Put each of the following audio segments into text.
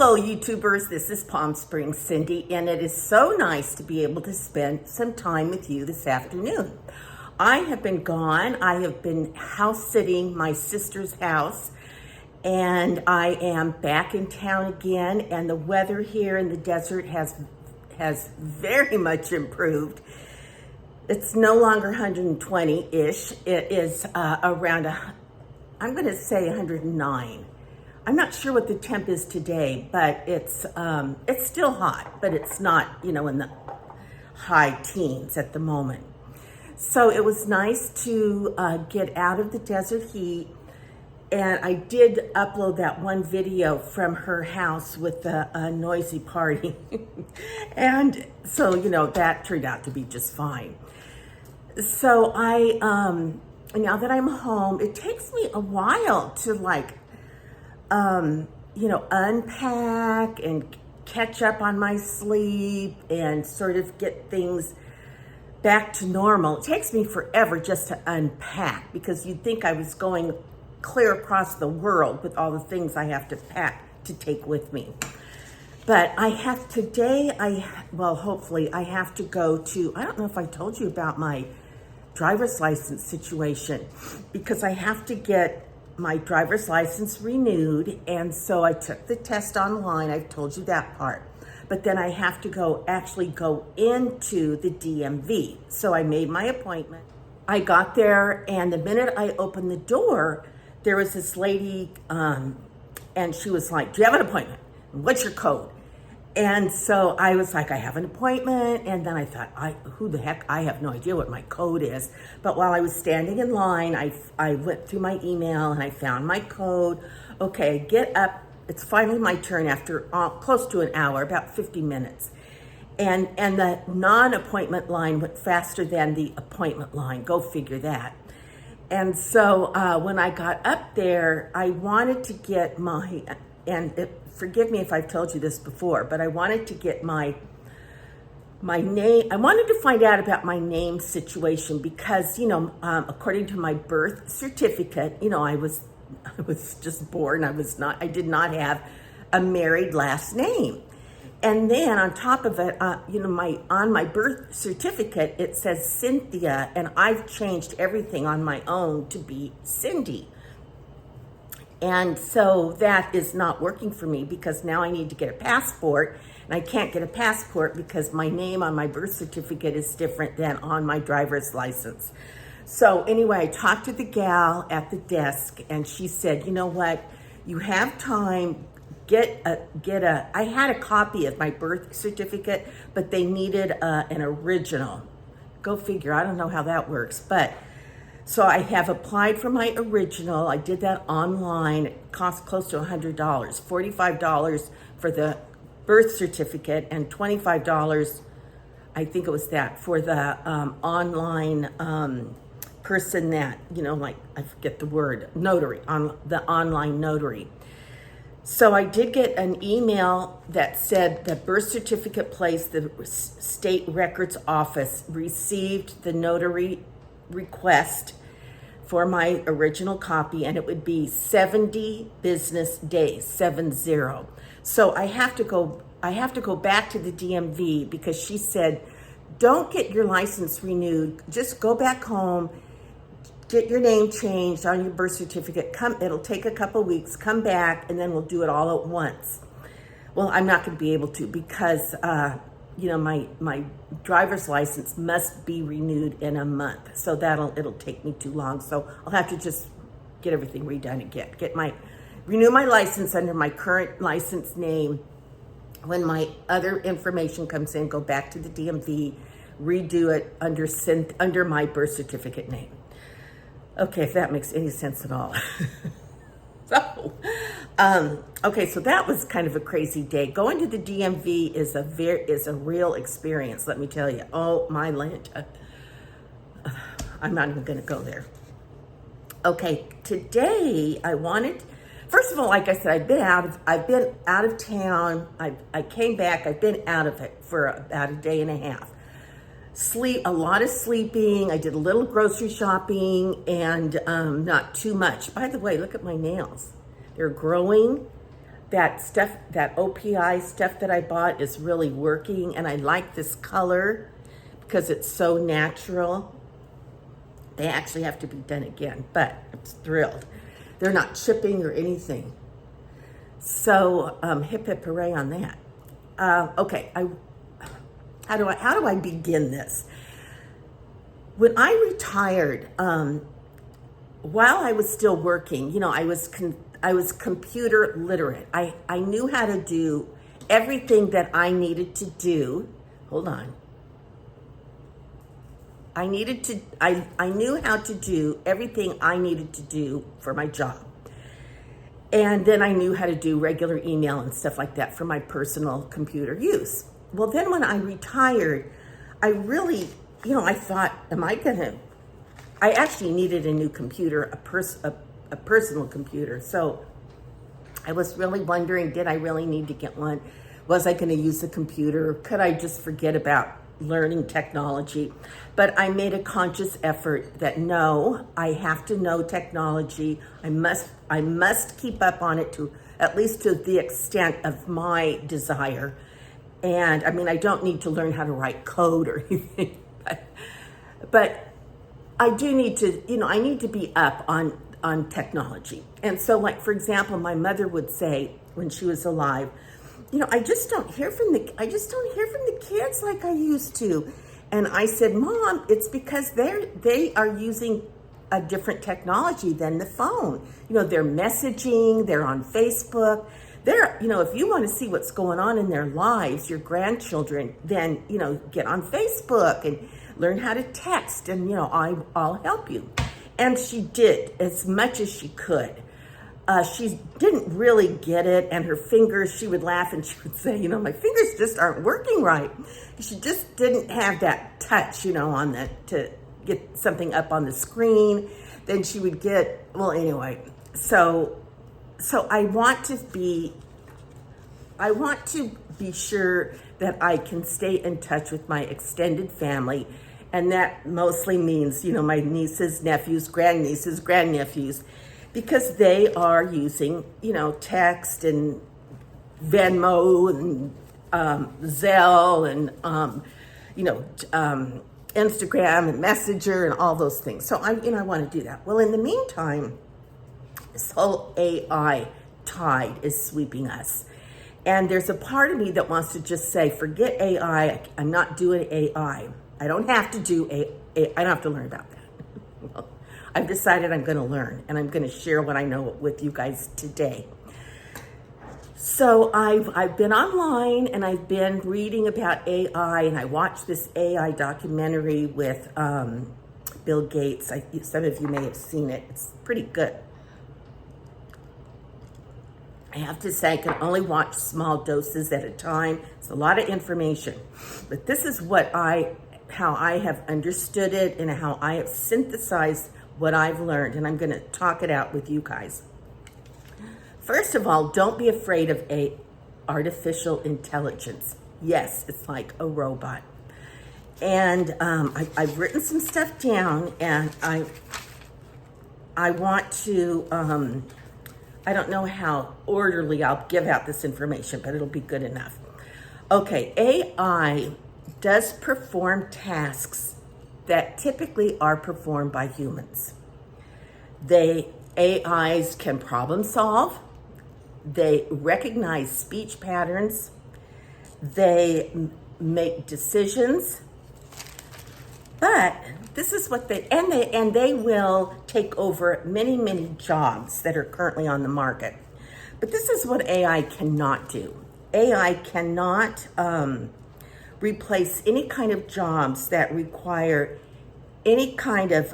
Hello, YouTubers. This is Palm Springs Cindy, and it is so nice to be able to spend some time with you this afternoon. I have been gone. I have been house sitting my sister's house, and I am back in town again, and the weather here in the desert has very much improved. It's no longer 120-ish. It is around, I'm going to say 109. I'm not sure what the temp is today, but it's still hot, but it's not, in the high teens at the moment. So it was nice to get out of the desert heat, and I did upload that one video from her house with a noisy party. And so, that turned out to be just fine. So now that I'm home, it takes me a while to unpack and catch up on my sleep and sort of get things back to normal. It takes me forever just to unpack, because you'd think I was going clear across the world with all the things I have to pack to take with me. But hopefully I have to go to, I don't know if I told you about my driver's license situation, because I have to get my driver's license renewed. And so I took the test online. I've told you that part. But then I have to actually go into the DMV. So I made my appointment. I got there, and the minute I opened the door, there was this lady, and she was like, "Do you have an appointment? What's your code?" And so I was like, "I have an appointment." And then I thought, who the heck? I have no idea what my code is. But while I was standing in line, I went through my email and I found my code. Okay, get up. It's finally my turn after close to an hour, about 50 minutes. And the non-appointment line went faster than the appointment line. Go figure that. And so when I got up there, I wanted to get forgive me if I've told you this before, but I wanted to get my name. I wanted to find out about my name situation, because, according to my birth certificate, I was just born. I did not have a married last name. And then on top of it, on my birth certificate, it says Cynthia, and I've changed everything on my own to be Cindy. And so that is not working for me, because now I need to get a passport, and I can't get a passport because my name on my birth certificate is different than on my driver's license. So anyway, I talked to the gal at the desk, and she said, "You know what? You have time. I had a copy of my birth certificate, but they needed an original." Go figure. I don't know how that works, but so I have applied for my original. I did that online. It cost close to $100, $45 for the birth certificate, and $25, I think it was that, for the online person that, I forget the word, notary, on the online notary. So I did get an email that said the birth certificate place, the state records office received the notary request for my original copy, and it would be 70 business days, 70. So I have to go back to the DMV, because she said, "Don't get your license renewed. Just go back home, get your name changed on your birth certificate. It'll take a couple weeks. Come back, and then we'll do it all at once." Well, I'm not going to be able to, because my driver's license must be renewed in a month. So it'll take me too long. So I'll have to just get everything redone again. Renew my license under my current license name. When my other information comes in, go back to the DMV, redo it under my birth certificate name. Okay, if that makes any sense at all. So that was kind of a crazy day. Going to the DMV is a real experience, let me tell you. Oh my land. I'm not even going to go there. Okay, today first of all, like I said, I've been out of town. I came back. I've been out of it for about a day and a half. A lot of sleeping. I did a little grocery shopping, and not too much. By the way, look at my nails. They're growing. that stuff, that OPI stuff that I bought is really working, and I like this color because it's so natural. They actually have to be done again, but I'm thrilled. They're not chipping or anything. So hip hip hooray on that. Okay, how do I begin this? When I retired, while I was still working, you know, I was computer literate. I knew how to do everything that I needed to do. Hold on. I knew how to do everything I needed to do for my job. And then I knew how to do regular email and stuff like that for my personal computer use. Well, then when I retired, I really, you know, I thought, I actually needed a new computer, a personal computer. So I was really wondering, did I really need to get one? Was I going to use a computer? Could I just forget about learning technology? But I made a conscious effort that no, I have to know technology. I must keep up on it to at least to the extent of my desire. And I mean, I don't need to learn how to write code or anything, but I do need to, you know, I need to be up on technology. And so, like, for example, my mother would say when she was alive, you know, I just don't hear from the kids like I used to. And I said, Mom, it's because they are using a different technology than the phone. You know, they're messaging, they're on Facebook. You know, if you want to see what's going on in their lives, your grandchildren, then, you know, get on Facebook and learn how to text, and, you know, I'll help you. And she did as much as she could. She didn't really get it, and her fingers, she would laugh and she would say, you know, my fingers just aren't working right. She just didn't have that touch, you know, to get something up on the screen. Then she would get, well, anyway, so I want to be sure that I can stay in touch with my extended family. And that mostly means, you know, my nieces, nephews, grandnieces, grandnephews, because they are using, you know, text and Venmo and Zelle and, you know, Instagram and Messenger and all those things. So I want to do that. Well, in the meantime, this whole AI tide is sweeping us. And there's a part of me that wants to just say, forget AI. I'm not doing AI. I don't have to do AI. I don't have to learn about that. Well, I've decided I'm going to learn, and I'm going to share what I know with you guys today. So I've been online, and I've been reading about AI, and I watched this AI documentary with Bill Gates. Some of you may have seen it. It's pretty good. I have to say, I can only watch small doses at a time. It's a lot of information, but this is how I have understood it and how I have synthesized what I've learned, and I'm going to talk it out with you guys. First of all, don't be afraid of artificial intelligence. Yes, it's like a robot. And I've written some stuff down, and I want to, I don't know how orderly I'll give out this information, but it'll be good enough. Okay, AI does perform tasks that typically are performed by humans. AIs can problem solve. They recognize speech patterns. They make decisions. But this is what they will take over many jobs that are currently on the market. But this is what AI cannot do. AI cannot replace any kind of jobs that require any kind of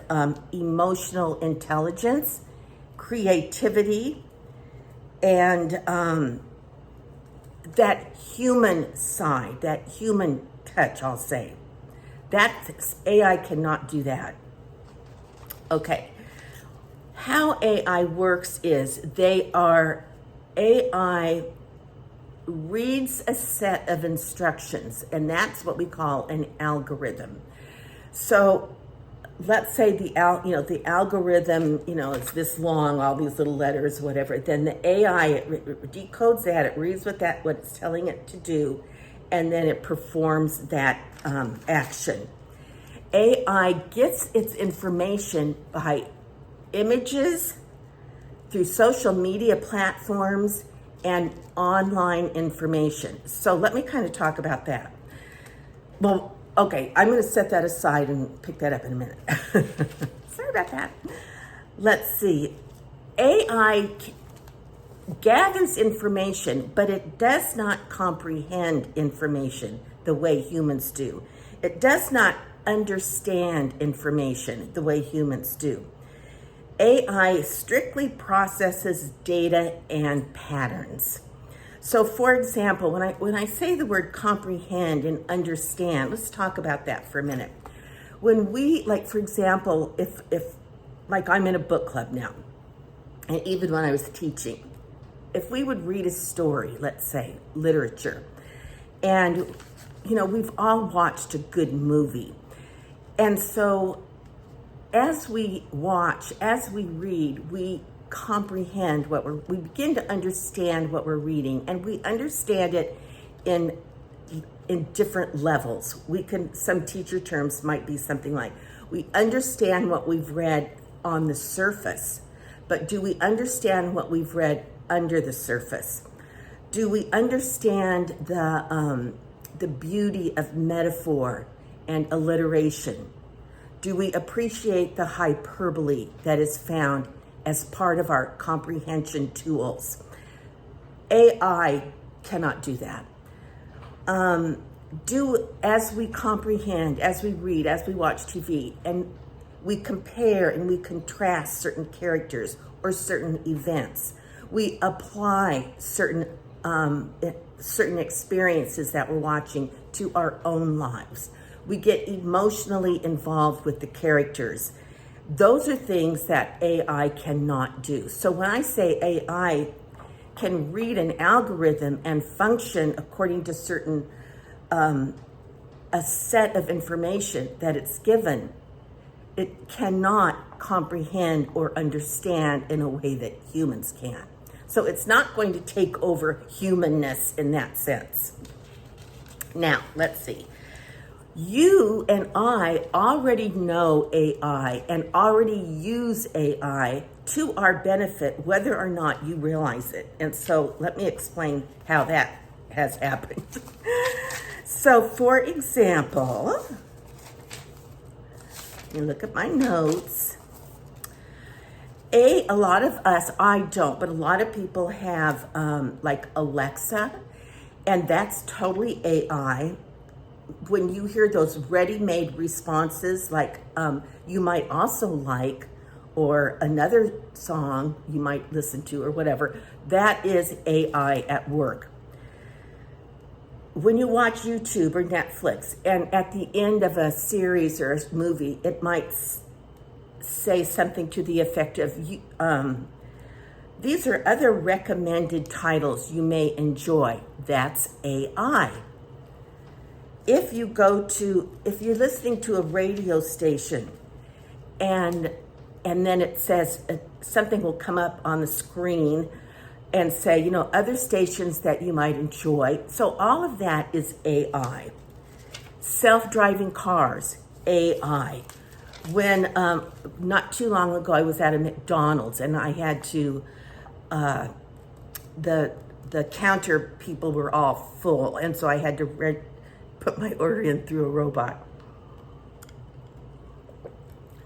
emotional intelligence, creativity, and that human side, that human touch, I'll say. AI cannot do that. Okay. How AI works is AI reads a set of instructions, and that's what we call an algorithm. So let's say the algorithm, is this long, all these little letters, whatever. Then the AI decodes that, it reads what it's telling it to do, and then it performs that action. AI gets its information by images, through social media platforms, and online information. So let me kind of talk about that. Well, okay, I'm going to set that aside and pick that up in a minute. Sorry about that. Let's see. AI gathers information, but it does not comprehend information the way humans do. It does not understand information the way humans do. AI strictly processes data and patterns. So, for example, when I say the word comprehend and understand, let's talk about that for a minute. When we, like, for example, if like I'm in a book club now, and even when I was teaching, if we would read a story, let's say literature, and we've all watched a good movie, and so as we watch, as we read, we comprehend we begin to understand what we're reading, and we understand it in different levels. Some teacher terms might be something like, we understand what we've read on the surface, but do we understand what we've read under the surface? Do we understand the beauty of metaphor and alliteration? Do we appreciate the hyperbole that is found as part of our comprehension tools? AI cannot do that. As we comprehend, as we read, as we watch TV, and we compare and we contrast certain characters or certain events, we apply certain experiences that we're watching to our own lives. We get emotionally involved with the characters. Those are things that AI cannot do. So when I say AI can read an algorithm and function according to certain, a set of information that it's given, it cannot comprehend or understand in a way that humans can. So it's not going to take over humanness in that sense. Now, let's see. You and I already know AI and already use AI to our benefit, whether or not you realize it. And so let me explain how that has happened. So for example, you look at my notes. A lot of us, I don't, but a lot of people have like Alexa, and that's totally AI. When you hear those ready-made responses, like you might also like, or another song you might listen to or whatever, that is AI at work. When you watch YouTube or Netflix, and at the end of a series or a movie, it might say something to the effect of, these are other recommended titles you may enjoy. That's AI. If you're listening to a radio station and then it says something will come up on the screen and say, other stations that you might enjoy. So all of that is AI. Self-driving cars, AI. When, not too long ago, I was at a McDonald's and I had to, the counter people were all full. And so I had to put my order in through a robot.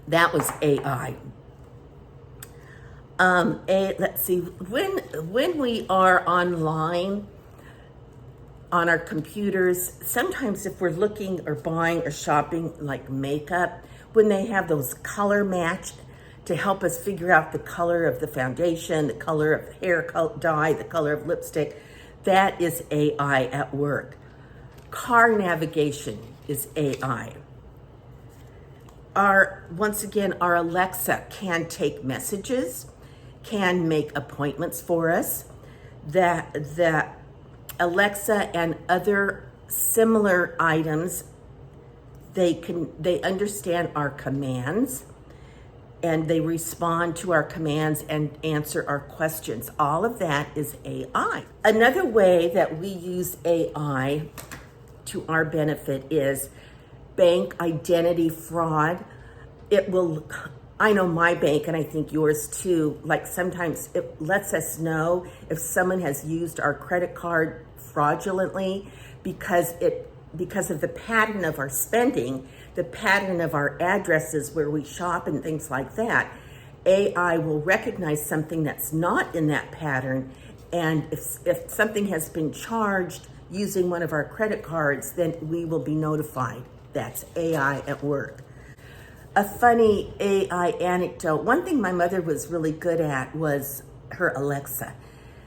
That was AI. Let's see, when we are online on our computers, sometimes if we're looking or buying or shopping like makeup, when they have those color match to help us figure out the color of the foundation, the color of hair dye, the color of lipstick, that is AI at work. Car navigation is AI. Once again, our Alexa can take messages, can make appointments for us. That Alexa and other similar items they understand our commands, and they respond to our commands and answer our questions. All of that is AI. Another way that we use AI to our benefit is bank identity fraud. I know my bank, and I think yours too, like sometimes it lets us know if someone has used our credit card fraudulently because of the pattern of our spending, the pattern of our addresses where we shop and things like that. AI will recognize something that's not in that pattern, and if something has been charged using one of our credit cards, then we will be notified. That's AI at work. A funny AI anecdote. One thing my mother was really good at was her Alexa.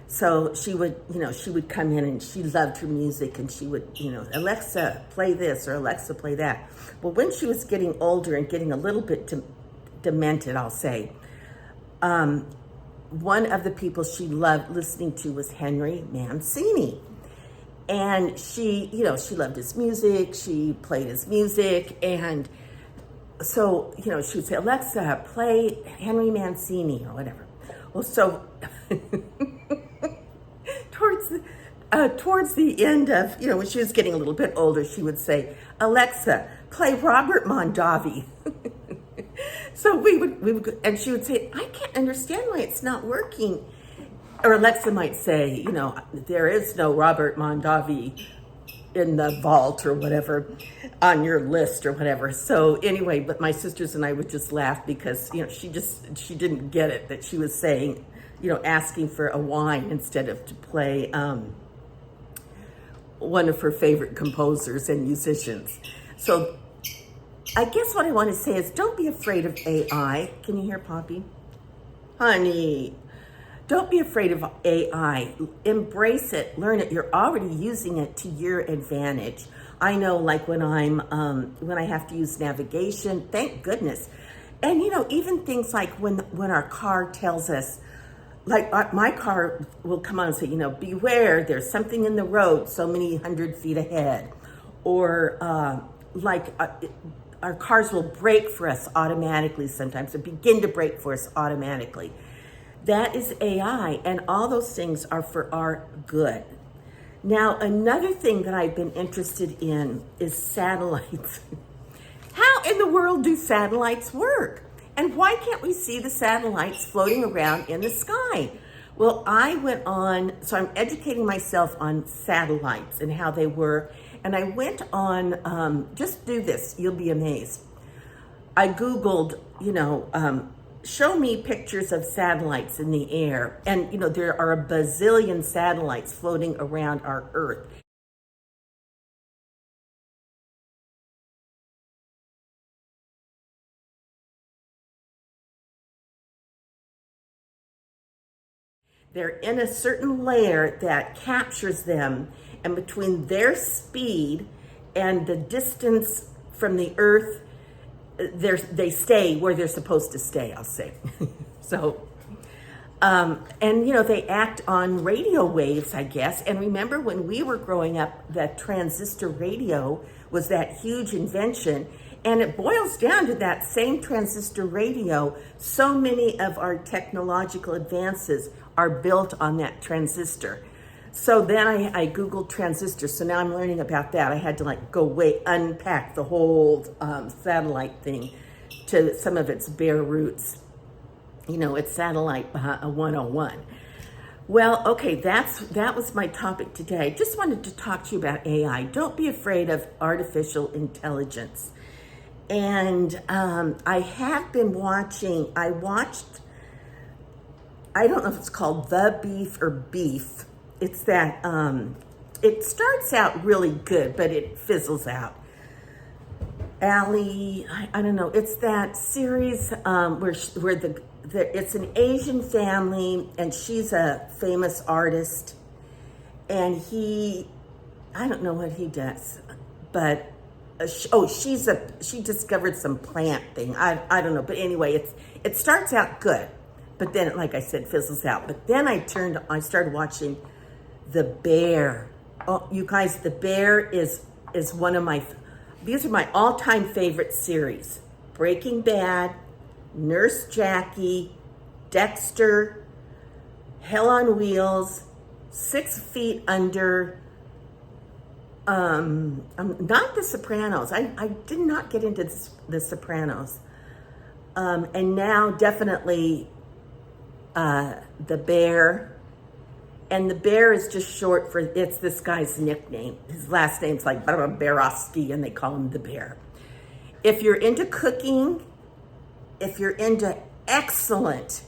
So she would come in, and she loved her music, and she would, Alexa, play this, or Alexa, play that. Well, when she was getting older and getting a little bit demented, I'll say, one of the people she loved listening to was Henry Mancini. And she loved his music, she played his music, and so, she would say, Alexa, play Henry Mancini, or whatever. Well, so towards the end of, when she was getting a little bit older, she would say, Alexa, play Robert Mondavi. So we would, and she would say, I can't understand why it's not working. Or Alexa might say, there is no Robert Mondavi in the vault or whatever on your list or whatever. So anyway, but my sisters and I would just laugh because, she didn't get it, that she was saying, asking for a wine instead of to play one of her favorite composers and musicians. So I guess what I want to say is don't be afraid of AI. Can you hear Poppy? Honey, don't be afraid of AI. Embrace it, learn it. You're already using it to your advantage. I know, like when I have to use navigation, thank goodness. And even things like when our car tells us, like my car will come on and say, beware, there's something in the road so many 100 feet ahead. Or our cars will brake for us automatically sometimes, or begin to brake for us automatically. That is AI, and all those things are for our good. Now, another thing that I've been interested in is satellites. How in the world do satellites work? And why can't we see the satellites floating around in the sky? Well, so I'm educating myself on satellites and how they work. And I went on, just do this, you'll be amazed. I Googled, show me pictures of satellites in the air. And, there are a bazillion satellites floating around our Earth. They're in a certain layer that captures them, and between their speed and the distance from the Earth, they stay where they're supposed to stay, I'll say. So, and they act on radio waves, I guess. And remember when we were growing up, that transistor radio was that huge invention. And it boils down to that same transistor radio. So many of our technological advances are built on that transistor. So then I Googled transistors. So now I'm learning about that. I had to unpack the whole satellite thing to some of its bare roots. It's satellite 101. Well, okay, that was my topic today. Just wanted to talk to you about AI. Don't be afraid of artificial intelligence. And I have been watching, I don't know if it's called The Beef or Beef. It's that, it starts out really good, but it fizzles out. Allie, I don't know, it's that series where it's an Asian family, and she's a famous artist, and I don't know what he does, but she discovered some plant thing. I don't know, but anyway, it starts out good, but then, like I said, fizzles out. But then I started watching The Bear. Oh, you guys, The Bear is one of these are my all-time favorite series. Breaking Bad, Nurse Jackie, Dexter, Hell on Wheels, 6 Feet Under, not The Sopranos. I did not get into The Sopranos. And now definitely The Bear. And The Bear is just short for, it's this guy's nickname. His last name's like Barowski, and they call him The Bear. If you're into cooking, if you're into excellent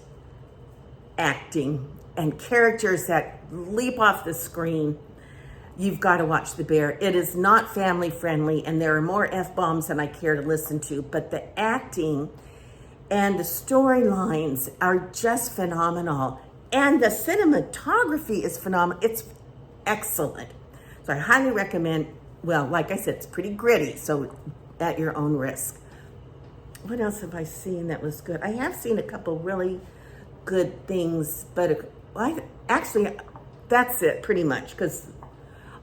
acting and characters that leap off the screen, you've got to watch The Bear. It is not family friendly, and there are more F-bombs than I care to listen to, but the acting and the storylines are just phenomenal. And the cinematography is phenomenal. It's excellent. So I highly recommend, well, like I said, it's pretty gritty, so at your own risk. What else have I seen that was good? I have seen a couple really good things, but actually, that's it pretty much, because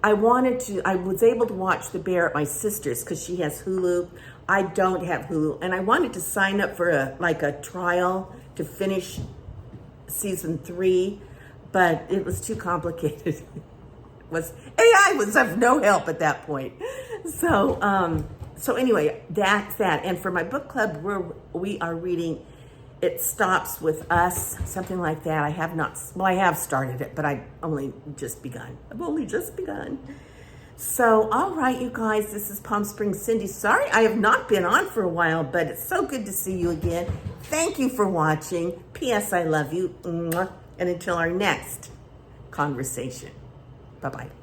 I was able to watch The Bear at my sister's because she has Hulu. I don't have Hulu, and I wanted to sign up for a trial to finish season 3, but it was too complicated. AI was of no help at that point. So anyway, that's that. And for my book club, we are reading It Stops With Us, something like that. I have started it, but I've only just begun. So, all right, you guys, this is Palm Springs Cindy. Sorry I have not been on for a while, but it's so good to see you again. Thank you for watching. P.S. I love you. And until our next conversation. Bye-bye.